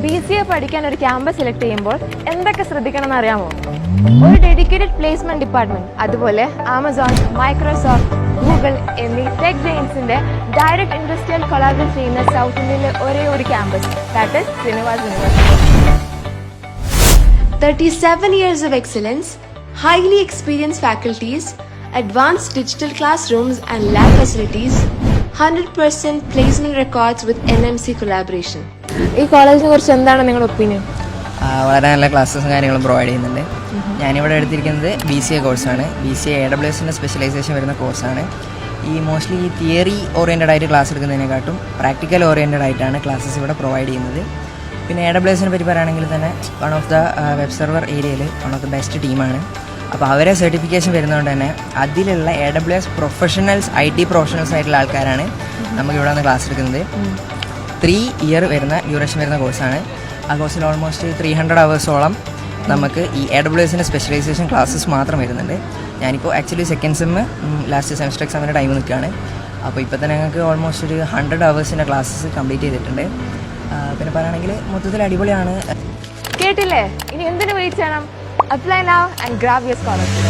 BCA പഠിക്കാൻ ഒരു campus select ചെയ്യുമ്പോൾ എന്തൊക്കെ ശ്രദ്ധിക്കണം എന്ന് അറിയാമോ? ഒരു ഡെഡിക്കേറ്റഡ് പ്ലേസ്മെന്റ് ഡിപ്പാർട്ട്മെന്റ്, അതുപോലെ ആമസോൺ, മൈക്രോസോഫ്റ്റ്, ഗൂഗിൾ എന്നീ ടെക് ജെയിൻസിന്റെ ഡയറക്റ്റ് ഇൻഡസ്ട്രിയൽ കൊളാബറേറ്റ് ചെയ്യുന്ന സൗത്ത് ഇന്ത്യയിലെ ഒരേ ഒരു campus, that is Srinivas university. 37 years of excellence, highly experienced faculties, advanced digital classrooms and lab facilities, 100% placement records with NMC collaboration. ഈ കോളേജിനെ കുറിച്ച് എന്താണ് നിങ്ങളുടെ ഒപ്പീനിയൻ? വളരെ നല്ല ക്ലാസ്സസും കാര്യങ്ങളും പ്രൊവൈഡ് ചെയ്യുന്നുണ്ട്. ഞാനിവിടെ എടുത്തിരിക്കുന്നത് BCA കോഴ്സാണ്. BCA AWSൻ്റെ സ്പെഷ്യലൈസേഷൻ വരുന്ന കോഴ്സാണ്. മോസ്റ്റ്ലി ഈ തിയറി ഓറിയൻറ്റഡ് ആയിട്ട് ക്ലാസ് എടുക്കുന്നതിനെക്കാട്ടും പ്രാക്ടിക്കൽ ഓറിയൻറ്റഡ് ആയിട്ടാണ് ക്ലാസ്സസ് ഇവിടെ പ്രൊവൈഡ് ചെയ്യുന്നത്. പിന്നെ AWSനെ പറ്റി പറയുകയാണെങ്കിൽ തന്നെ one of the web server ഏരിയയിൽ വൺ ഓഫ് ദ ബെസ്റ്റ് ടീമാണ്. അപ്പോൾ അവരെ സർട്ടിഫിക്കേഷൻ വരുന്നതുകൊണ്ട് തന്നെ അതിലുള്ള AWS പ്രൊഫഷണൽസ്, IT പ്രൊഫഷണൽസ് ആയിട്ടുള്ള ആൾക്കാരാണ് നമുക്കിവിടെ നിന്ന് ക്ലാസ് എടുക്കുന്നത്. 3 ഇയർ വരുന്ന ഡ്യൂറേഷൻ വരുന്ന കോഴ്സാണ്. ആ കോഴ്സിൽ ഓൾമോസ്റ്റ് 300 അവേഴ്സോളം നമുക്ക് ഈ AWSൻ്റെ സ്പെഷ്യലൈസേഷൻ ക്ലാസ്സസ് മാത്രം വരുന്നുണ്ട്. ഞാനിപ്പോൾ actually second sem last semester എക്സാമിൻ്റെ ടൈം നിൽക്കുകയാണ്. അപ്പോൾ ഇപ്പോൾ തന്നെ ഞങ്ങൾക്ക് ഓൾമോസ്റ്റ് ഒരു 100 അവേഴ്സിൻ്റെ ക്ലാസ്സസ് കംപ്ലീറ്റ് ചെയ്തിട്ടുണ്ട്. പിന്നെ പറയുകയാണെങ്കിൽ മൊത്തത്തിൽ അടിപൊളിയാണ്. കേട്ടില്ലേ? ഇനി എന്തിനു വെയിറ്റ് ചെയ്യണം? Apply now and grab your scholarship.